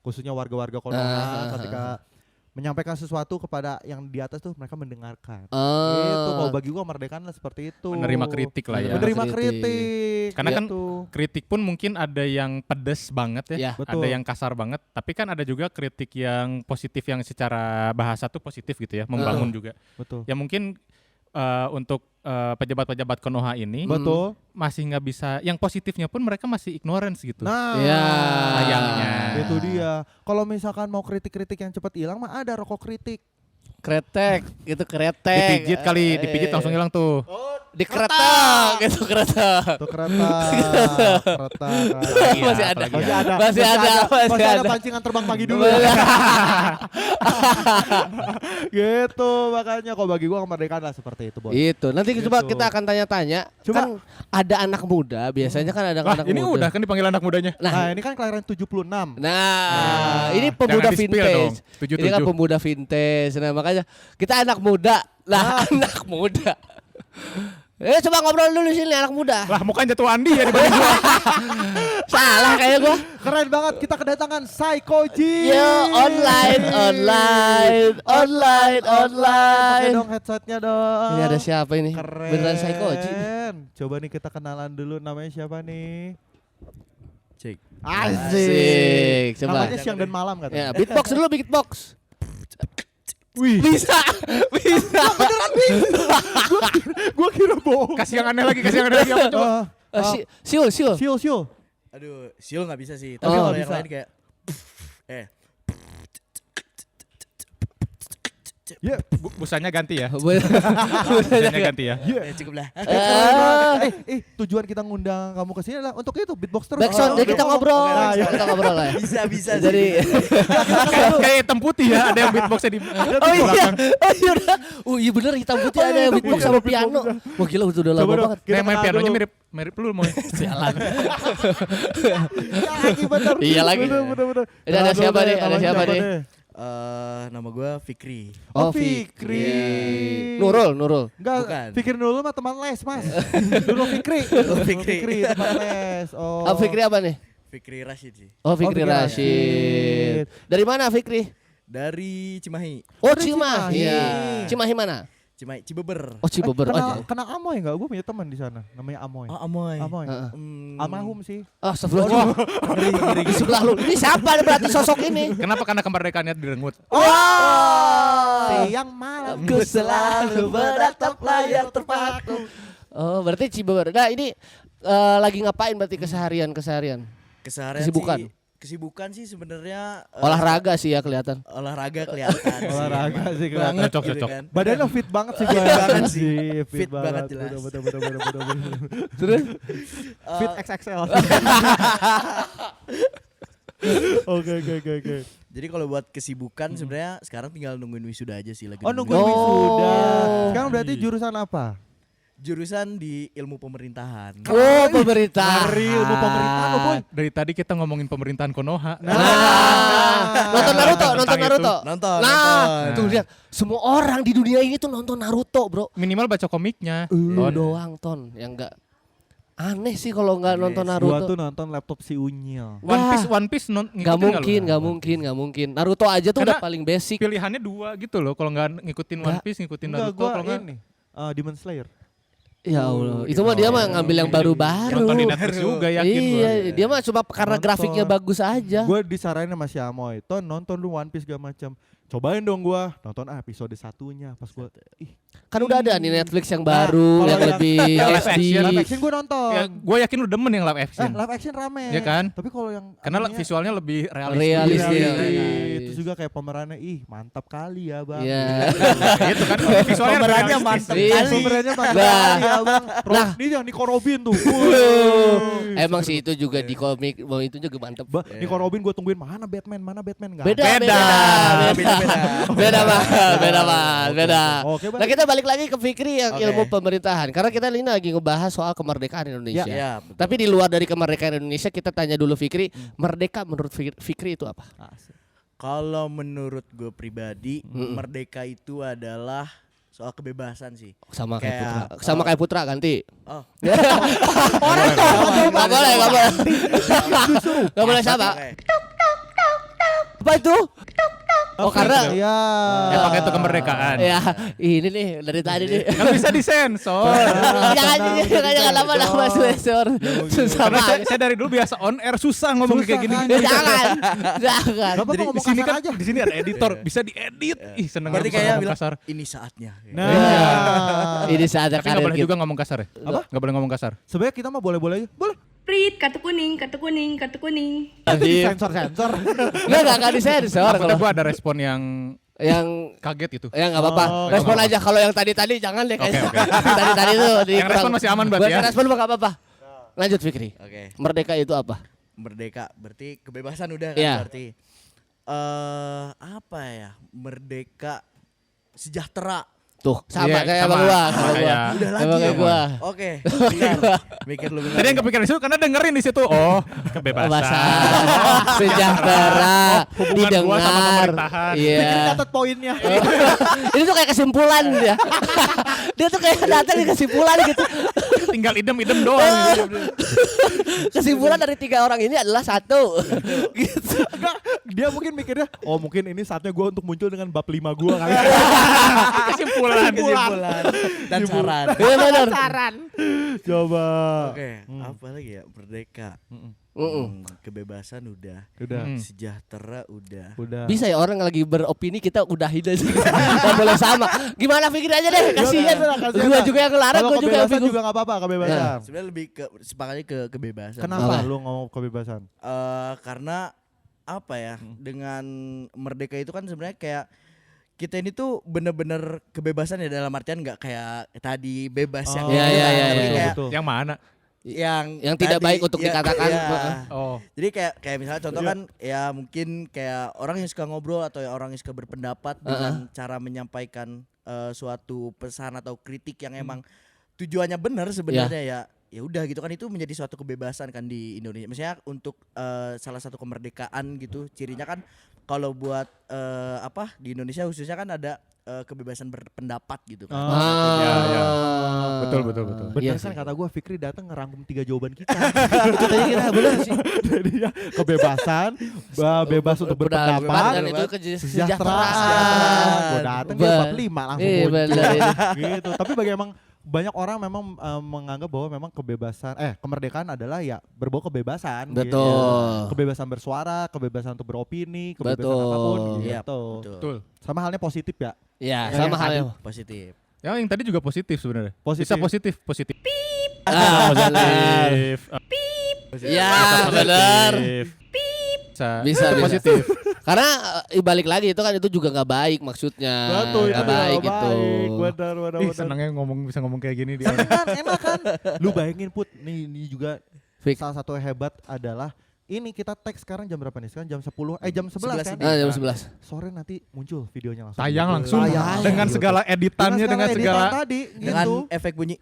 khususnya warga-warga Konoha, ketika menyampaikan sesuatu kepada yang di atas tuh mereka mendengarkan. Itu kalau bagi gue kemerdekaan lah seperti itu. Menerima kritik lah ya. Menerima Kritik. kritik. Karena kan gitu. kritik pun mungkin ada yang pedes banget ya, Ya. Betul. ada yang kasar banget. Tapi kan ada juga kritik yang positif yang secara bahasa tuh positif gitu ya, membangun juga. Betul. Ya mungkin untuk pejabat-pejabat Konoha ini Betul. masih nggak bisa. Yang positifnya pun mereka masih ignorance gitu. Nah, Ya. Sayangnya. itu dia. Kalau misalkan mau kritik-kritik yang cepat hilang mah ada rokok kritik. Kretek, itu kretek. Dipijit kali, dipijit langsung hilang tuh. Di kereta, gitu kereta. Tuh kereta. Kereta. Masih ada. apalagi Masih ya. ada. Masih ada, masih Masih ada ada. pancingan terbang pagi dulu. Gitu makanya kalau bagi gua kemerdekaan lah seperti itu, Bos. Itu. Nanti coba Gitu. kita akan tanya-tanya. Coba. Kan ada anak muda, biasanya kan ada Wah, anak ini muda. udah kan dipanggil anak mudanya. Nah, ini kan kelahiran 76. Nah, ini pemuda Jangan di-spill dong. vintage. Ini kan 77. pemuda vintage. Nah, makanya kita anak muda. Lah, anak muda. Coba ngobrol dulu sini anak muda. Lah mukanya jatuh Andi ya dibanding gua. Salah kayak gua. Keren banget kita kedatangan Psychoji. Yo, online. Pakai dong headsetnya dong. Ini ada siapa ini? Keren. Beneran Psychoji. Coba nih kita kenalan dulu, namanya siapa nih? Cek. Asik. Coba. Namanya siang dan malam Ya, katanya. beatbox dulu, beatbox. Wih, Bisa. Gua kira bohong. kasih yang aneh lagi, kasih yang aneh lagi apa coba? Siul. Siul. Aduh, Siul nggak bisa sih. Oh, Tapi kalau nggak yang bisa. lain kayak Ya. Busanya ganti ya. Bener. Busanya ganti ya. cukup lah. Tujuan kita ngundang kamu ke sini adalah untuk itu beatbox terus. Backsound, jadi kita ngobrol. Nah, ya. Kita ngobrol lah ya. Bisa Jadi Kayak hitam putih ya, ada yang beatboxnya di Oh iya. Oh iya udah. Oh iya bener hitam putih ada yang beatbox sama piano. Wah gila udah lama Coba dong, banget. kita Kayak main kenal pianonya dulu. mirip lu mau. Sialan. Iya lagi bener. Iya lagi. Bener. Ini ada siapa nih? Ada siapa nih? Nama gue Fikri. Oh, Fikri. Iya. Nurul. Enggak, Bukan. Fikri dulu mah teman les, Mas. Dulu Fikri. Oh, Dulu Fikri. Fikri teman les. Oh. Fikri apa nih? Fikri Rashid sih. Oh Fikri Fikri Rashid. Dari mana Fikri? Dari Cimahi. Oh Dari Cimahi. Cimahi. Cimahi mana? Cimahi Cibeber. Oh Cibeber. Oh, Kenal, jauh. kenal Amoy enggak? Gue punya teman di sana. Namanya Amoy. Oh, Amoy. Amoy. Heeh. Almarhum sih. Oh astagfirullah. Di sebelah lu. Ini siapa berarti sosok ini? Kenapa? Karena kemerdekaannya direngut. Oh. Siang malam. Ku selalu menatap layar terpaku. Oh, berarti Cibeber. Nah, ini lagi ngapain berarti keseharian? Keseharian Kesibukan. Kesibukan sih sebenarnya Olahraga sih ya kelihatan. olahraga kelihatan. Olahraga sih kelihatan. Banget Cocok, gitu cocok. kan. Badannya fit banget sih gue. Fit banget sih. Fit Fit banget jelas. Betul. Terus Fit XXL. Oke. Jadi kalau buat kesibukan sebenarnya sekarang tinggal nungguin wisuda aja sih lagi. Oh nungguin. nungguin wisuda. Oh. Sekarang berarti jurusan apa? Jurusan di ilmu pemerintahan. oh pemerintah. Dari ilmu pemerintahan lo boy. Dari tadi kita ngomongin pemerintahan Konoha. Nonton Naruto, nonton Tentang Naruto. Nonton. Tuh lihat, semua orang di dunia ini tuh nonton Naruto, Bro. Minimal baca komiknya. Lu doang, Ton, yang enggak aneh sih kalau nggak nonton Gua Naruto. tuh nonton laptop si Unyil. One Piece Nggak mungkin. Naruto aja tuh udah Karena paling basic. Pilihannya dua gitu loh. Kalau nggak ngikutin One Piece, ngikutin Enggak, Naruto. gua Kalau nggak ini Demon Slayer. Ya Allah, itu mah dia mah ngambil yang baru-baru. nonton di Netflix juga yakin Iya, gua. dia mah cuma karena Nonton. grafiknya bagus aja. Gue disaranin sama si Amoy, nonton lu One Piece gak macam. cobain dong gua nonton episode satunya pas gua Kan udah ada nih Netflix yang baru kalau yang yang- lebih yang live HD. action, live action gua nonton. Ya, gue yakin lu demen yang live action. Live action rame. Iya kan? Tapi kalau yang Karena animenya visualnya lebih realistis. Realistis. iya, Realistis. Terus juga kayak pemerannya mantap kali ya, Bang. Iya. Gitu kan visualnya Pemerannya realistis. mantap Iya kali. sih. Pemerannya mantap Nah. kali ya, Bang. Nah. Ini yang Nico Robin tuh. Emang sih itu juga di komik itu juga mantep. Nico Robin gua tungguin mana Batman nggak Beda, ada. beda, Beda. beda, beda. Oke, Bang. Nah kita balik lagi ke Fikri yang Oke. ilmu pemerintahan, karena kita ini lagi ngebahas soal kemerdekaan Indonesia. Ya, betul. Tapi di luar dari kemerdekaan Indonesia kita tanya dulu Fikri, merdeka menurut Fikri itu apa? Kalau menurut gue pribadi, Mm-mm. merdeka itu adalah soal kebebasan sih. Sama kayak Kayak, Putra, sama kayak Putra ganti. Oh, Orang tuh nggak boleh, nggak boleh, nggak boleh sama. oke. Apa itu? Oh karena Iya. Ya pakai itu kemerdekaan. ya ini nih dari tadi nih. Kan bisa disensor. Jangan lama-lama sensor. Susah Karena banget. saya dari dulu biasa on air susah ngomong Susah kayak gini. kan? Jangan. Gak apa-apa Jadi di ngomong sini kasar kan aja. di sini ada editor, bisa diedit. Ih, seneng Berarti bisa kayak ngomong bilang kasar. ini saatnya. Nah, Ini saatnya Tapi nggak karir boleh kita. juga ngomong kasar ya? Apa? Nggak boleh ngomong kasar. sebenarnya kita mah boleh-boleh aja. Boleh. Prit, kartu kuning, kartu kuning, kartu kuning. Iya. Sensor-sensor. Enggak disensor Takutnya kalau gue ada respon yang yang kaget itu. ya nggak apa-apa. Oh, Respon nggak aja kalau yang tadi jangan deh kayaknya. Oke. Tadi tuh Yang respon masih aman berarti ya? Respon mah nggak apa-apa. Lanjut Fikri. Oke. Merdeka itu apa? Merdeka berarti kebebasan udah kan Iya. berarti. Apa ya? Merdeka sejahtera. Tuh, sama Iya, kayak sama. Bang gua. Sama kayak- Udah Sama lagi kayak ya? gua. Oke. Bentar. Mikir lu bentar. Tadi yang kepikiran itu karena dengerin di situ. Oh, kebebasan. Kebebasan, sejahtera, Hubungan gua sama didengar. pemerintahan. Iya. Catat poinnya. Ini tuh kayak kesimpulan dia. Dia tuh kayak datang di kesimpulan gitu. Tinggal idem-idem doang. gitu. Kesimpulan dari 3 orang ini adalah 1. Gitu. Enggak, dia mungkin mikirnya, oh mungkin ini saatnya gue untuk muncul dengan bab 5 gue kali. Kesimpulan. kesimpulan dan saran. Iya benar. Coba. Oke, apa lagi ya? Merdeka. Kebebasan udah. Udah. Sejahtera udah. Udah. Bisa ya orang lagi beropini kita udahin aja. Gak boleh sama. Gimana pikir aja deh, kasihan. Gua juga yang ngelarang, Kalau gua juga yang kebebasan bingung. juga gak apa-apa kebebasan. Sebenarnya lebih ke sepakatnya ke kebebasan. Kenapa Apa? lu ngomong kebebasan? Karena apa ya? Dengan merdeka itu kan sebenarnya kayak kita ini tuh bener-bener kebebasan ya dalam artian nggak kayak tadi bebas yang Iya, iya, iya, tapi iya. kayak Betul. Yang mana? Yang tidak tadi, baik untuk ya, dikatakan. iya. Oh. Jadi kayak misalnya contoh kan ya mungkin kayak orang yang suka ngobrol atau ya orang yang suka berpendapat dengan cara menyampaikan suatu pesan atau kritik yang emang tujuannya benar sebenarnya ya udah gitu kan, itu menjadi suatu kebebasan kan di Indonesia. Misalnya untuk salah satu kemerdekaan gitu cirinya kan kalau buat di Indonesia khususnya kan ada kebebasan berpendapat gitu kan. Ya, ya. Betul. Bener Iya kan sih. kata gue, Fikri datang ngerangkum 3 jawaban kita. Itu tadi kita benar sih. Jadinya kebebasan, bebas untuk berpendapat, Dan itu kesejahteraan. kesejahteraan. Gue datang dia bab 5 langsung Iya muncul. benar ini. Gitu. Tapi bagi emang banyak orang memang menganggap bahwa memang kemerdekaan adalah ya berbau kebebasan. Betul. Gitu. Kebebasan bersuara, kebebasan untuk beropini, kebebasan Betul. apapun. Iya, Gitu. betul. Sama halnya positif ya. Ya, Yang sama halnya. Positif. Yang tadi juga positif sebenarnya. Positif. Bisa positif. Ah, benar. Positif. Ya, benar. Bisa. Positif. Karena balik lagi itu kan itu juga nggak baik maksudnya. Betul, Nggak baik itu. Benar. Ih, senangnya bisa ngomong kayak gini dia. Enak kan? Lu bayangin Put, ini juga Fik. salah satu yang hebat adalah ini kita tag sekarang jam berapa nih? Sekarang jam 10, jam 11 kan? Jam 11. Sore nanti muncul videonya langsung. Tayang langsung Tayang. dengan segala editannya, dengan editan segala tadi Dengan gitu. efek bunyi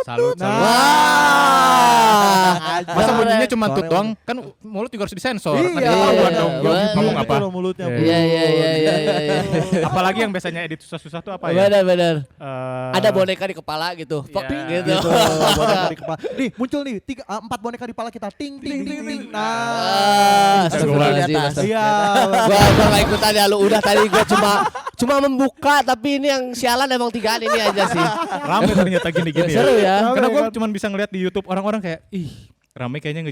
salut. Nah. Wah. Masa Bener. bunyinya cuma Sore tut doang? Kan mulut juga harus disensor. Iya. Nanti ketahuan dong gua Bener. ngomong apa. Gitu loh mulutnya. Iya. Bu. Iya. Apalagi yang biasanya edit susah-susah tuh apa ya? Benar. Eh, Ada boneka di kepala gitu. Pok Iya. gitu. Gitu, boneka di kepala. Nih muncul nih 4 boneka di kepala kita. Ting ting ting ting. Ah, Jagoan. astagfirullahaladzim, Di atas. astagfirullah. Iya. Gua gak ikutan ya lu. Udah tadi gua cuma membuka, tapi ini yang sialan emang 3 ini aja sih. Rame ternyata gini-gini ya. Seru ya. Karena gue kan? cuma bisa ngeliat di YouTube orang-orang kayak ih Rame kayaknya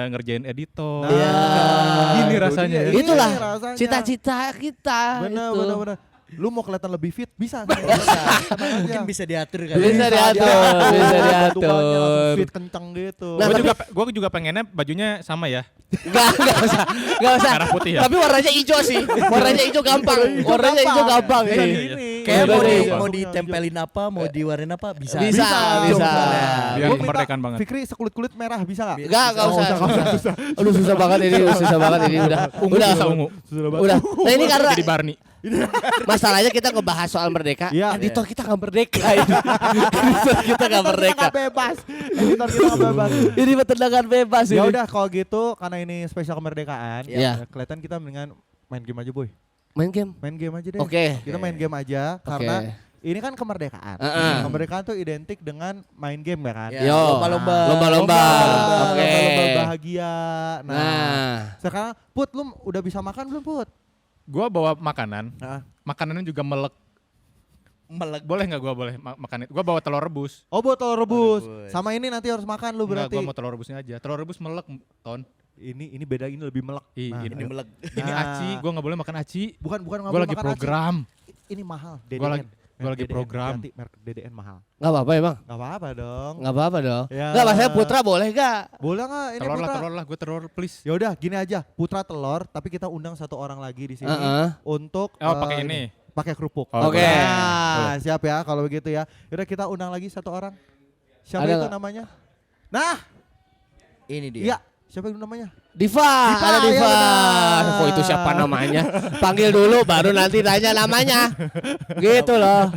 ngerjain editor. Nah, Iya. Gini itu rasanya dia. ya. Ini Itulah rasanya. cita-cita kita. Bener, itu. bener. Lu mau kelihatan lebih fit bisa. Mungkin bisa diatur kan. Bisa diatur, bisa Bentukannya langsung diatur. fit kenceng gitu. Nah, Gue juga pengennya bajunya sama ya. Enggak usah. Merah putih ya. Tapi warnanya hijau sih. Warnanya hijau gampang. Warnanya hijau gampang. Bisa Iya. gini. Kayak Bener, mau bener. ditempelin apa, mau diwarnain apa bisa. Bisa. Biar Gua minta kemerdekaan banget. Fikri sekulit-kulit merah bisa gak? Enggak usah. Aduh susah banget ini, susah banget ini udah. Ungu Udah. bisa ungu. Udah. Nah ini karena Jadi Barney. masalahnya kita ngebahas soal merdeka. Iya. Editor kita nggak merdeka. Editor kita nggak merdeka. Bebas. Editor kita nggak bebas. Ini tendangan bebas Ya ini. udah kalau gitu karena ini spesial kemerdekaan, Iya. ya, kelihatan kita mendingan main game aja, Boy. Main game. Main game aja deh. Oke. Kita main game aja karena ini kan kemerdekaan. Kemerdekaan tuh identik dengan main game ya kan? Ya, Yo. lomba-lomba. Lomba-lomba. Oke. Lomba-lomba bahagia. Nah. Sekarang Put, lu udah bisa makan belum, Put? Gue bawa makanan. Nah. Makanannya juga melek. Melek. Boleh nggak gue boleh makan itu? Gue bawa telur rebus. Oh, buat telur rebus. rebus. Sama ini nanti harus makan lu Enggak, berarti. gue mau telur rebusnya aja. Telur rebus melek, Ton. Ini beda, ini lebih melek. Ih, Nah, ini Ini melek. Ini Nah. aci, gue nggak boleh makan aci. bukan Gue nggak lagi makan program. aci. Ini mahal, Gua DDN. lagi- gua lagi DDN, program. hati-hati, merek DDN mahal. Nggak apa-apa emang. Gak apa-apa dong. Nggak apa-apa dong. Ya. Nggak masalah Putra boleh gak? Boleh nggak ini Telur Putra? lah, gue telur please. Ya udah, gini aja. Putra telur, tapi kita undang satu orang lagi di sini untuk Oh, pakai ini. pakai kerupuk. Oh, Oke. boleh. Nah, siap ya kalau begitu ya. Yaudah kita undang lagi satu orang. Siapa Ada itu nggak? namanya? Nah, Ini dia. iya. Siapa itu namanya? Diva, ada ya Diva. benar. Kok itu siapa namanya? Panggil dulu baru nanti tanya namanya. Gitu loh.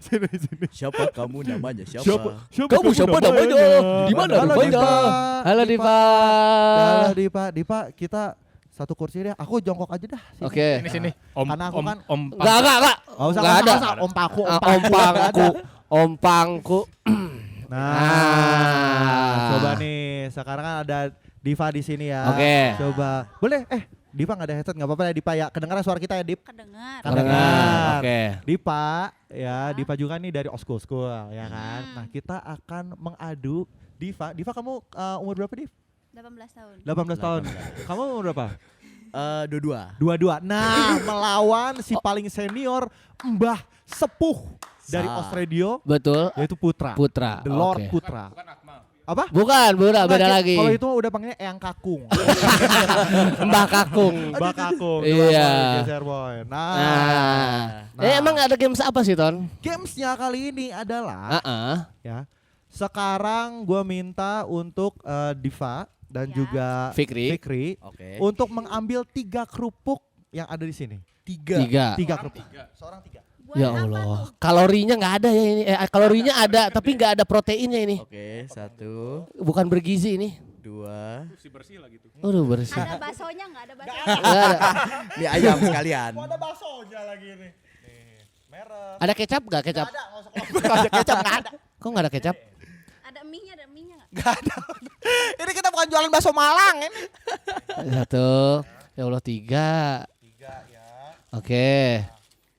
Sini. Siapa kamu namanya? Siapa? Kamu siapa namanya? Di mana Halo, rupanya? Diva. Halo Diva. Halo Diva. Diva, kita satu kursi deh. Aku jongkok aja dah. Sini. Oke. Sini. Om, Karena aku kan- om, Enggak. Nggak usah, Nggak ada. Om Paku, Ah, Om Pangku. Om Pangku. Nah, coba nih. Sekarang kan ada Diva di sini ya. Oke. Coba. Boleh? Diva nggak ada headset nggak apa-apa ya Diva ya. Kedengaran suara kita ya Dip. Kedengar. Kedengar. Oke. Diva ya, Diva juga nih dari Oskul School ya kan. Nah, kita akan mengadu Diva. Diva kamu umur berapa, Div? 18 tahun. 18 tahun. Kamu umur berapa? Dua-dua. Dua-dua. Nah, melawan si paling senior Mbah Sepuh dari Sa. Osradio Betul. yaitu Putra. Putra. The Lord Oke. Putra. Apa? Bukan, beda Nah, lagi. Kalau itu udah panggilnya Eyang Kakung. Mbah Kakung. Mbak Kakung. Iya. Geser boy. Nah, Nah. Emang ada games apa sih, Ton? gamesnya kali ini adalah Heeh. ya. Sekarang gue minta untuk Diva dan Ya. juga Fikri. Oke. untuk mengambil 3 kerupuk yang ada di sini. Tiga. 3 kerupuk. Seorang 3. Buat Ya apa Allah. tuh? Kalorinya nggak ada ya ini. Kalorinya ada tapi nggak ada proteinnya ini. Oke, 1, Bukan bergizi ini. 2. bersih lah gitu. Udah bersih. Ada baksonya nggak ada baksonya? Nggak ada. Ini ayam sekalian. baksonya lagi nih. Merek. Ada kecap nggak kecap? Ada kecap nggak ada. Kok nggak ada kecap? Ada mie-nya nggak? Nggak ada. Ini kita bukan jualan bakso Malang ini. Satu. Ya Allah 3. 3 ya. Oke.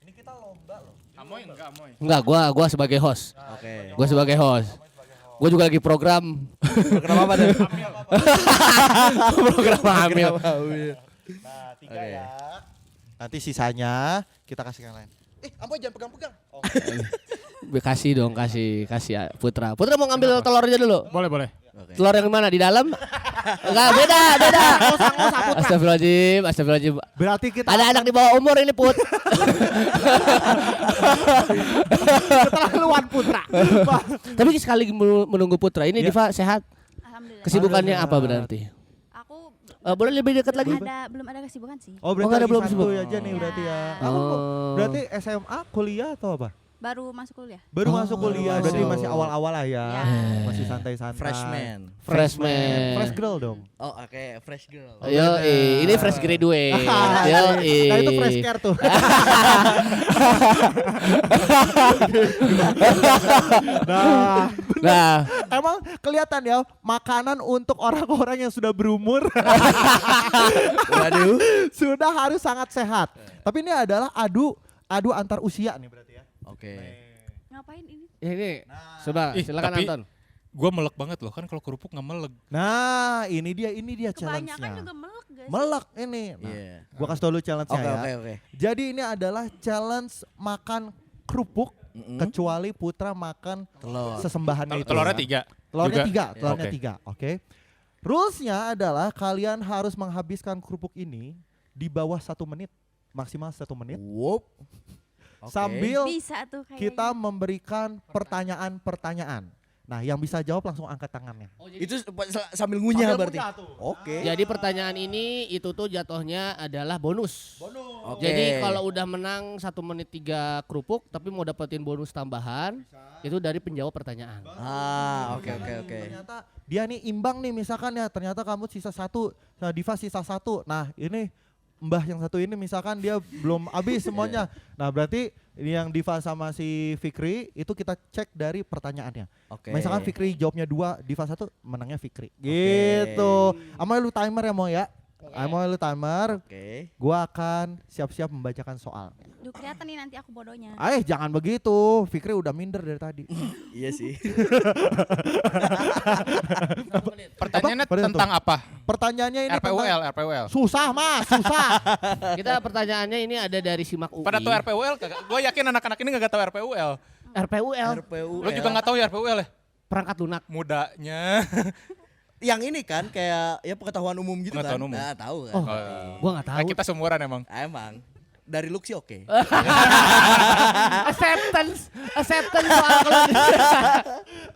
Ini kita lomba loh. Amoy enggak, Amoy. Enggak, gua sebagai host. Oke. Gua sebagai host. Gua juga lagi program. Program apa tuh? program hamil. Nah, 3 Oke. ya. Nanti sisanya kita kasih yang lain. Ambo jangan pegang-pegang. Oh. Kasih dong, kasih Putra. Putra mau ngambil telurnya dulu. Boleh. Oke. Telur yang mana? Di dalam? Enggak, beda. Astagfirullahaladzim. Berarti kita Ada anak di bawah umur ini, Put. keterlaluan Putra. Tapi sekali menunggu Putra. Ini Ya. Diva sehat. Alhamdulillah. Kesibukannya Alhamdulillah. apa berarti? Aku Boleh lebih dekat lagi? belum ada kesibukan sih. Oh, berarti nggak ada, lagi belum santuy sibuk. aja nih berarti ya. Ya. Kamu Oh. berarti SMA, kuliah atau apa? Baru masuk kuliah. Baru Oh, masuk kuliah, baru berarti masuk. masih awal-awal lah ya. Ya. Masih santai-santai. Freshman. Freshman. Fresh girl dong. Oh, oke, fresh girl. Yo, ini fresh graduate. Yo, Nah, itu fresh care tuh. Nah, Nah, emang kelihatan ya makanan untuk orang-orang yang sudah berumur Waduh. sudah harus sangat sehat. Tapi ini adalah adu antar usia nih berarti ya. Oke. Ngapain ini? ini coba Ih, silakan tapi- Anton. Gue melek banget loh kan kalau kerupuk nggak melek. Nah, ini dia Kebanyakan challenge-nya. juga melek gak sih? Melek ini. Nah, Iya. gua kasih tau lu challenge-nya Oke ya. oke oke. Jadi ini adalah challenge makan kerupuk kecuali Putra makan Telur. sesembahannya itu. Telurnya ya. 3. Telurnya juga. 3, telurnya Oke. 3, oke. Rulesnya adalah kalian harus menghabiskan kerupuk ini di bawah 1 menit, maksimal 1 menit. Wop. Oke. Sambil Bisa tuh kayaknya. kita memberikan pertanyaan-pertanyaan. Nah, yang bisa jawab langsung angkat tangannya. Itu sambil ngunyah Sambil berarti. ngunyah tuh. Oke. Jadi pertanyaan ini itu tuh jatuhnya adalah bonus. Oke. Jadi kalau udah menang 1 menit 3 kerupuk tapi mau dapetin bonus tambahan itu dari penjawab pertanyaan. Oke oke oke. Ternyata dia nih imbang nih misalkan ya, ternyata kamu sisa 1, Diva sisa 1. Nah, ini Mbah yang satu ini misalkan dia belum habis semuanya. Nah, berarti ini yang Diva sama si Fikri itu kita cek dari pertanyaannya. Oke. Misalkan Fikri jawabnya 2, Diva 1, menangnya Fikri. Gitu. Amoy lu timer ya, Mo ya. Amoy lu timer. Oke. Gua akan siap-siap membacakan soal. Duh kelihatan nih nanti aku bodohnya. Jangan begitu. Fikri udah minder dari tadi. Iya sih. Pertanyaannya Apa? tentang apa? Pertanyaannya ini tentang RPUL. susah, Mas, susah. Kita pertanyaannya ini ada dari Simak UI. Pada tahu RPUL kagak? Gue yakin anak-anak ini nggak tahu RPUL. RPUL, RPU. Lo juga nggak tahu ya RPUL ya? perangkat lunak. Mudanya. Yang ini kan kayak ya pengetahuan umum gitu kan. Pengetahuan umum. Nah, tahu kan. Oh, gua nggak tahu. Kita seumuran emang. Emang dari look sih oke. acceptance soal kalau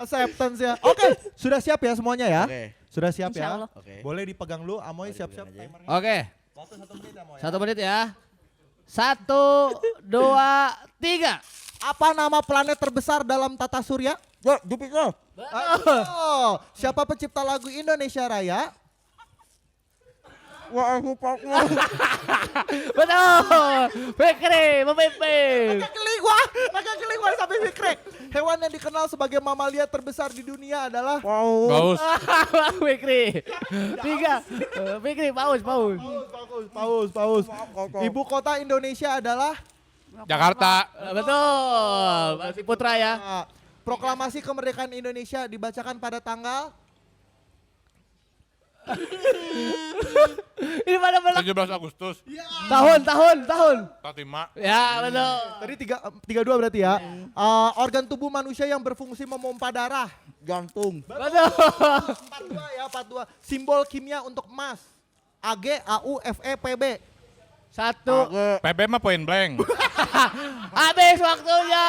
Acceptance ya. Oke, sudah siap ya semuanya ya? Oke. Sudah siap Insya ya? Allah. Oke. Boleh dipegang lu, Amoy Boleh siap-siap dipegang aja. timernya. Oke, Waktu 1 menit ya, Moy. 1 menit ya. 1, 2, 3. Apa nama planet terbesar dalam tata surya? Ya, Jupiter. Oh, siapa pencipta lagu Indonesia Raya? Wah, aku paknya. Betul. Fikri memimpin. Agak geli gua sampai Fikri. Hewan yang dikenal sebagai mamalia terbesar di dunia adalah Baus. Fikri. 3. Fikri paus. paus. Ibu kota Indonesia adalah Jakarta. Betul. Berarti Putra ya. Proklamasi kemerdekaan Indonesia dibacakan pada tanggal Ini pada 17 Agustus. tahun. 45. Ya betul. tadi 32 berarti ya. Organ tubuh manusia yang berfungsi memompa darah. Jantung. Betul. 42 ya, 42. Simbol kimia untuk emas. AG, AU, FE, PB. 1. PB mah point blank. Habis waktunya.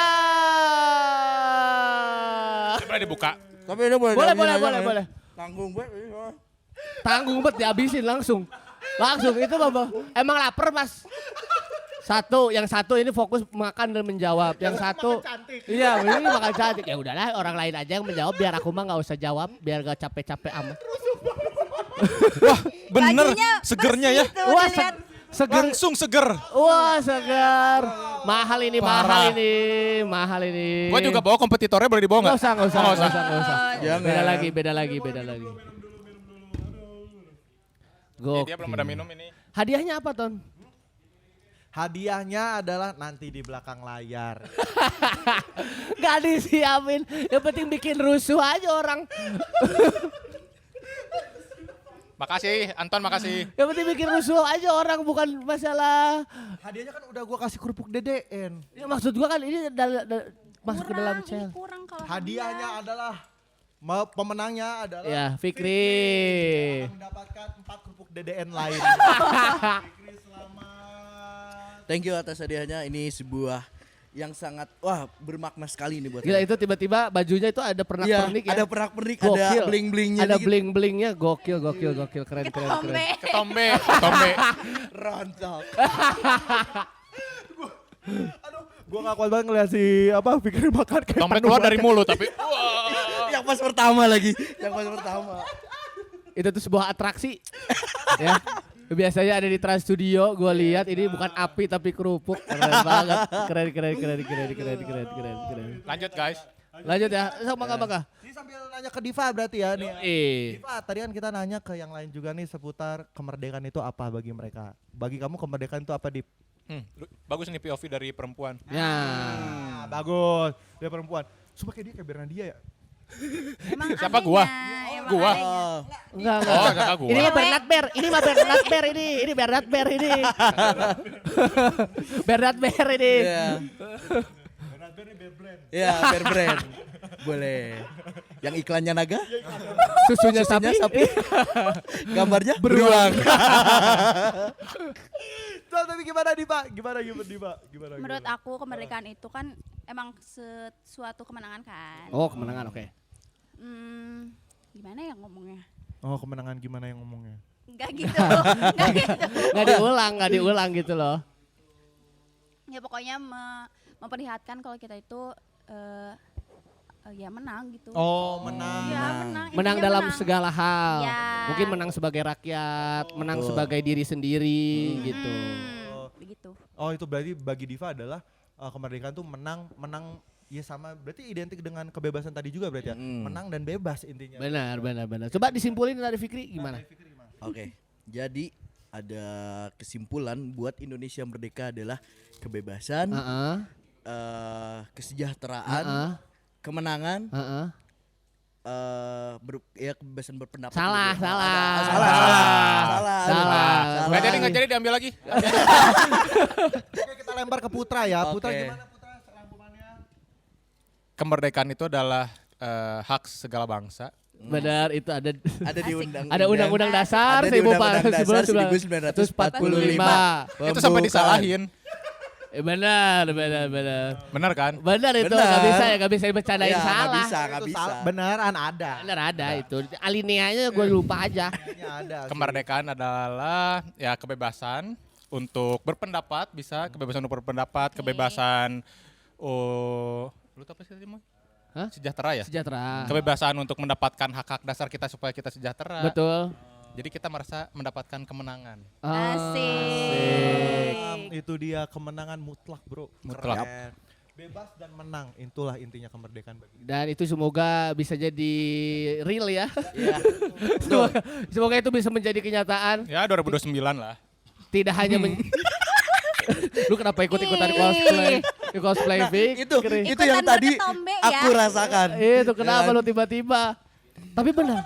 Coba dibuka. Tapi ini boleh. Boleh. Tanggung gue. Tanggung banget dihabisin langsung itu Bapak. Emang lapar Mas. Yang satu ini fokus makan dan menjawab. Yang satu iya ini makan cantik. Ya udahlah orang lain aja yang menjawab biar aku mah nggak usah jawab biar gak capek-capek amat. Wah bener Bajunya segernya bersih ya. tuh, Wah dilihat. seger. Langsung seger. Wah segar. Mahal ini. Parah. Mahal ini. Gue juga bawa kompetitornya boleh dibawa Nggak nggak? usah. Oh, nggak usah. Jangan. Beda lagi. Dia belum ada minum ini. Hadiahnya apa Ton? Hadiahnya adalah nanti di belakang layar. Gak disiapin. Yang penting bikin rusuh aja orang. Makasih Anton, makasih. Yang penting bikin rusuh aja orang bukan masalah. Hadiahnya kan udah gua kasih kerupuk DDN. Ya, maksud gua kan ini masuk ke dalam Kurang, cel. ini kurang kalau Hadiahnya hadiah. adalah pemenangnya adalah Ya Fikri. akan mendapatkan 4 kerupuk DDN lain. Fikri selamat. Thank you atas hadiahnya. Ini sebuah yang sangat bermakna sekali ini buat Gila saya. itu tiba-tiba bajunya itu ada pernak-pernik ya. Ada pernak-pernik, Gokil. ada bling-blingnya Ada dikit. bling-blingnya gokil keren. Ketombe. Ketombe. Rontok. Aduh, gua gak kuat banget ngeliat si Fikri makan kayak Ketombe penuh keluar banget. dari mulut tapi. Wah. Yang pas pertama lagi. Itu tuh sebuah atraksi. Ya. Biasanya ada di Trans Studio, gue lihat ini bukan api tapi kerupuk. Keren banget. Keren. Lanjut guys. Lanjut ya. Maka. Ini sambil nanya ke Diva berarti ya nih. Diva, tadi kan kita nanya ke yang lain juga nih seputar kemerdekaan itu apa bagi mereka. Bagi kamu kemerdekaan itu apa, Dip? Bagus nih POV dari perempuan. Ya. Bagus. Dia perempuan. Sumpah kayak dia kayak Bernardia ya. Emang Siapa gua? adanya, emang Gua? adanya. Oh, Enggak, Oh, enggak. kakak gua. Ini mah Bernard Bear, ini mah Bernard Bear ini Bernard Bear ini. Bernard Bear ini. iya. Iya, Bear Brand. Boleh. Yang iklannya naga? Susunya Susunya sapi. sapi. Gambarnya beruang. Tuh, tapi gimana nih Pak? Gimana Pak? Gimana? Menurut aku kemerdekaan itu kan emang suatu kemenangan kan. Oh, kemenangan, oke. Gimana ya ngomongnya? Oh, kemenangan gimana yang ngomongnya? Enggak gitu. Enggak gitu. Nggak diulang gitu loh. Ya pokoknya memperlihatkan kalau kita itu ya menang gitu. Oh, menang. Ya menang. Menang intinya dalam menang. segala hal. Ya. Mungkin menang sebagai rakyat, menang Betul. sebagai diri sendiri gitu. Begitu. Oh, itu berarti bagi Diva adalah kemerdekaan tuh menang ya sama berarti identik dengan kebebasan tadi juga berarti ya. Menang dan bebas intinya. Benar. Coba disimpulin dari Fikri gimana? Oke. Jadi ada kesimpulan buat Indonesia merdeka adalah kebebasan, Heeh. kesejahteraan, Heeh. kemenangan, Heeh. ya kebebasan berpendapat. Salah, juga. salah. Salah. Nggak jadi diambil lagi. Oke, kita lempar ke Putra ya. Putra Oke. gimana Putra rangkumannya? Kemerdekaan itu adalah hak segala bangsa. Benar, itu ada Ada di undang. ada undang-undang dasar Ada di Undang-Undang Dasar 1945. Itu sampai disalahin. Benar. Benar kan? Benar itu, Benar. nggak bisa bercandain Ya, salah. nggak Itu bisa. salah. Beneran ada. Benar ada itu. Alineanya gue lupa aja. Kayaknya ada. sih. Kemerdekaan adalah ya kebebasan untuk berpendapat, bisa kebebasan untuk berpendapat, kebebasan lu tahu apa sih tadi, Moy? Hah? Sejahtera ya? Sejahtera. Kebebasan untuk mendapatkan hak-hak dasar kita supaya kita sejahtera. Betul. Jadi kita merasa mendapatkan kemenangan. Asik. Itu dia kemenangan mutlak, Bro. Mutlak. Keren. Bebas dan menang, itulah intinya kemerdekaan bagi kita. Dan itu semoga bisa jadi real ya. Iya. Semoga itu bisa menjadi kenyataan. Ya 2029 lah. Tidak hanya Lu kenapa ikut-ikutan cosplay? Cosplay Fik? Itu Ikutan yang tadi berketombe ya. aku rasakan. Itu kenapa Ya. lu tiba-tiba? Tapi benar.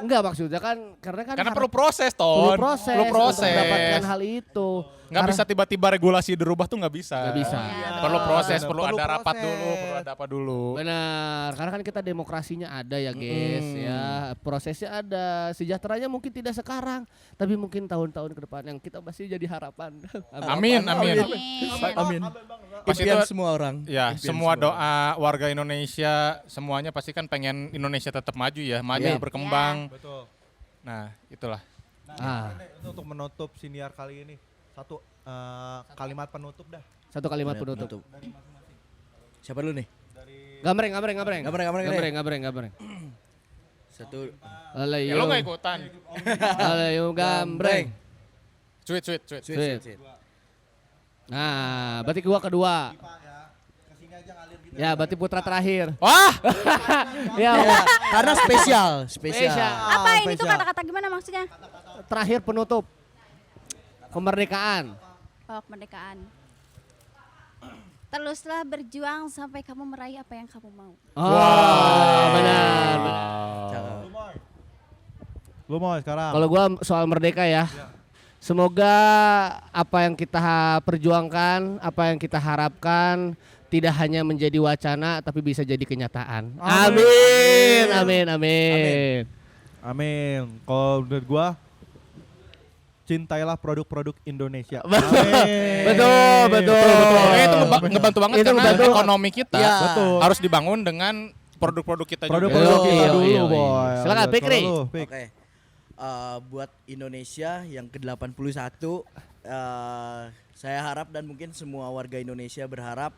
Enggak maksudnya kan karena Karena harus- perlu proses, perlu Ton. proses, Perlu proses. untuk mendapatkan hal itu. Nggak bisa tiba-tiba regulasi dirubah tuh nggak bisa. Nggak bisa. Ya, Perlu betul. proses, Benar, perlu perlu ada rapat proses. dulu, perlu ada apa dulu. Benar, karena kan kita demokrasinya ada ya guys ya. Prosesnya ada, sejahteranya mungkin tidak sekarang, tapi mungkin tahun-tahun ke depan yang kita masih jadi harapan. Amin, amin. Amin. Pas Impian itu- semua orang. Ya, Impian semua doa warga Indonesia, semuanya pasti kan pengen Indonesia tetap maju ya, maju Iya. berkembang. Betul. Nah, itulah. Ah, Ini untuk menutup siniar kali ini, satu kalimat penutup dah. satu kalimat penutup. Siapa dulu nih? Gambreng. Gambreng. Satu. Ya lo nggak ikutan. Alayu gambreng. Sweet. Sweet. Nah, berarti gua kedua. Ya, berarti Putra terakhir. Wah, Ya, Karena spesial. Spesial. Apa ini tuh kata-kata gimana maksudnya? terakhir penutup. Kemerdekaan. Oh, kemerdekaan. Teruslah berjuang sampai kamu meraih apa yang kamu mau. Oh, benar. Lu mau sekarang? Kalau gua soal merdeka ya. Semoga apa yang kita perjuangkan, apa yang kita harapkan tidak hanya menjadi wacana tapi bisa jadi kenyataan. Amin. Amin. Kalau menurut gua, cintailah produk-produk Indonesia. Betul. itu ngebantu banget Itu karena ngebantu. ekonomi kita Ya. Betul. harus dibangun dengan produk-produk kita juga. Produk-produk kita Iya, dulu, iya. boy. Silakan, Kalau Fikri. lu, Fik. Oke. Buat Indonesia yang ke-81, saya harap dan mungkin semua warga Indonesia berharap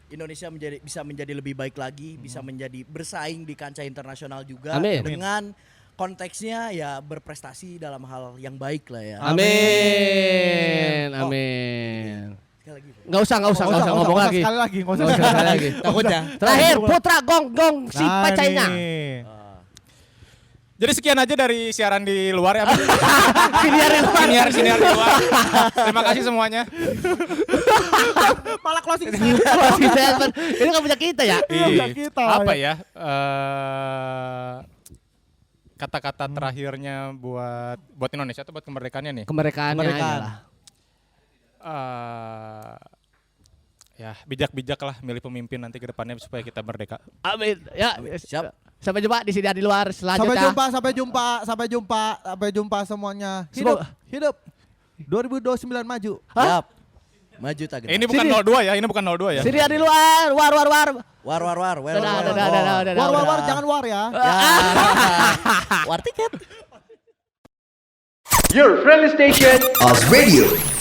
Indonesia bisa menjadi lebih baik lagi, bisa menjadi bersaing di kancah internasional juga Amin. dengan konteksnya ya berprestasi dalam hal yang baik lah ya. Amin. Sekali lagi. Nggak usah ngomong lagi. Sekali lagi, nggak usah Nggak usah sekali lagi. Takutnya. Terakhir Putra gong si Nah, pacainya. nih. Jadi sekian aja dari siaran di luar ya. Siniar Siniar di luar. Terima kasih semuanya. Malah closing statement. Ini kan punya kita ya. kita. Apa ya? Kata-kata terakhirnya buat Indonesia atau buat kemerdekaannya nih? Kemerdekaannya Kemerdekaan. aja lah. Ya bijak-bijak lah milih pemimpin nanti ke depannya supaya kita merdeka. Amin. Ya, Siap. Sampai jumpa di sini di luar selanjutnya. Sampai jumpa semuanya. Semoga- Hidup. 2029 maju. Siap. Maju Tagen. Ini bukan 02 ya, ini bukan 02 ya. Sini di luar, war. War. Dadah. War, jangan war ya. Ya. War tiket. Your friendly station, Oz Radio.